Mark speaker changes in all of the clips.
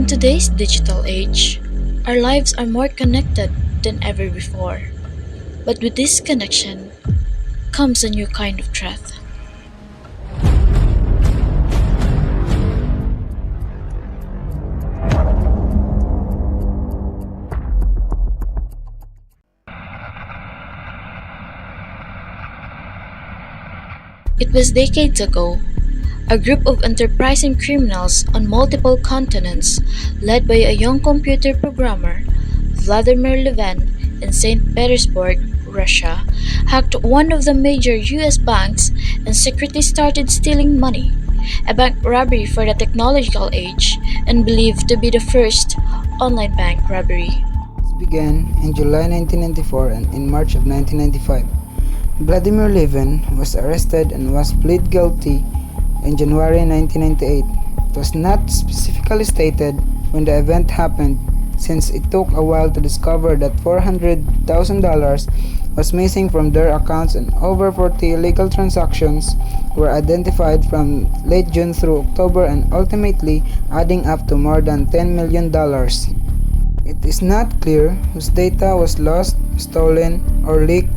Speaker 1: today's digital age, our lives are more connected than ever before. But with this connection comes a new kind of threat. It was decades ago. A group of enterprising criminals on multiple continents, led by a young computer programmer, Vladimir Levin, in St. Petersburg, Russia, hacked one of the major US banks and secretly started stealing money, a bank robbery for the technological age and believed to be the first online bank robbery.
Speaker 2: This began in July 1994 and in March of 1995. Vladimir Levin was arrested and was plead guilty in January 1998. It was not specifically stated when the event happened since it took a while to discover that $400,000 was missing from their accounts and over 40 illegal transactions were identified from late June through October and ultimately adding up to more than $10 million. It is not clear whose data was lost, stolen, or leaked.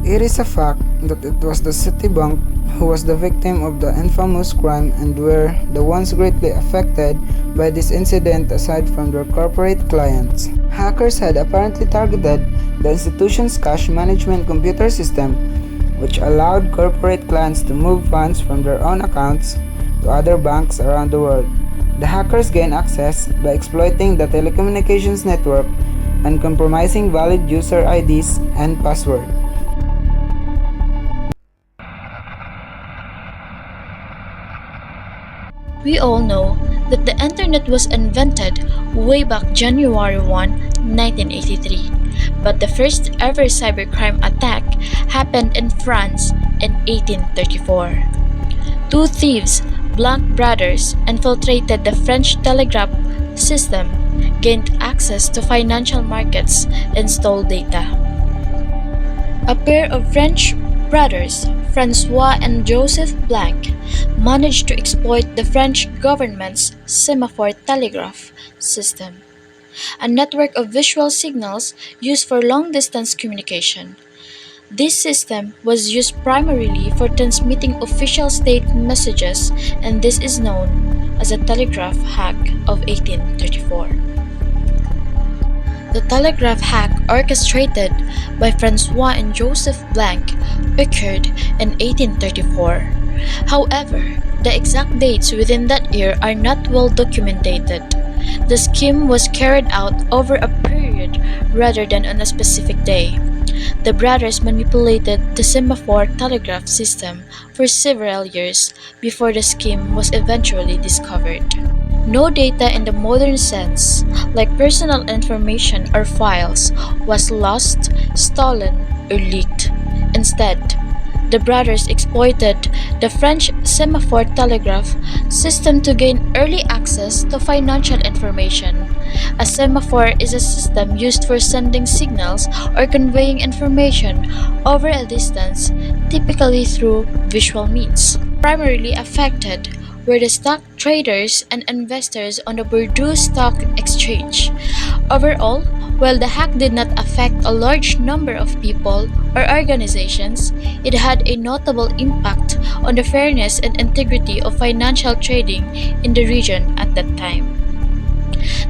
Speaker 2: It is a fact that it was the Citibank who was the victim of the infamous crime and were the ones greatly affected by this incident aside from their corporate clients. Hackers had apparently targeted the institution's cash management computer system, which allowed corporate clients to move funds from their own accounts to other banks around the world. The hackers gained access by exploiting the telecommunications network and compromising valid user IDs and passwords.
Speaker 1: We all know that the internet was invented way back January 1, 1983, but the first ever cybercrime attack happened in France in 1834. Two thieves, Blanc brothers, infiltrated the French telegraph system, gained access to financial markets, and stole data. A pair of French brothers, Francois and Joseph Blanc, managed to exploit the French government's semaphore telegraph system, a network of visual signals used for long distance communication. This system was used primarily for transmitting official state messages, and this is known as the telegraph hack of 1834. The telegraph hack, orchestrated by Francois and Joseph Blanc, occurred in 1834. However, the exact dates within that year are not well documented. The scheme was carried out over a period rather than on a specific day. The brothers manipulated the semaphore telegraph system for several years before the scheme was eventually discovered. No data in the modern sense, like personal information or files, was lost, stolen, or leaked. Instead, the brothers exploited the French semaphore telegraph system to gain early access to financial information. A semaphore is a system used for sending signals or conveying information over a distance, typically through visual means. Primarily affected were the stock traders and investors on the Bordeaux Stock Exchange. Overall, while the hack did not affect a large number of people or organizations, it had a notable impact on the fairness and integrity of financial trading in the region at that time.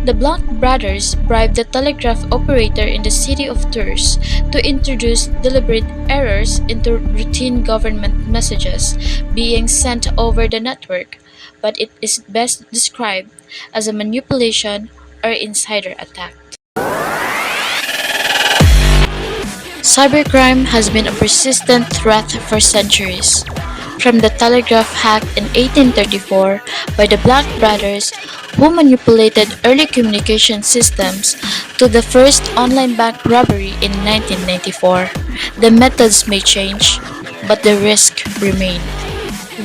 Speaker 1: The Blanc brothers bribed the telegraph operator in the city of Tours to introduce deliberate errors into routine government messages being sent over the network, but it is best described as a manipulation or insider attack. Cybercrime has been a persistent threat for centuries. From the telegraph hack in 1834 by the Blanc brothers, who manipulated early communication systems, to the first online bank robbery in 1994, the methods may change, but the risk remains.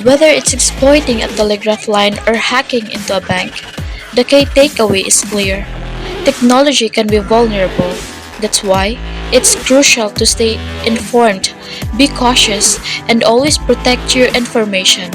Speaker 1: Whether it's exploiting a telegraph line or hacking into a bank, the key takeaway is clear. Technology can be vulnerable. That's why it's crucial to stay informed, be cautious, and always protect your information.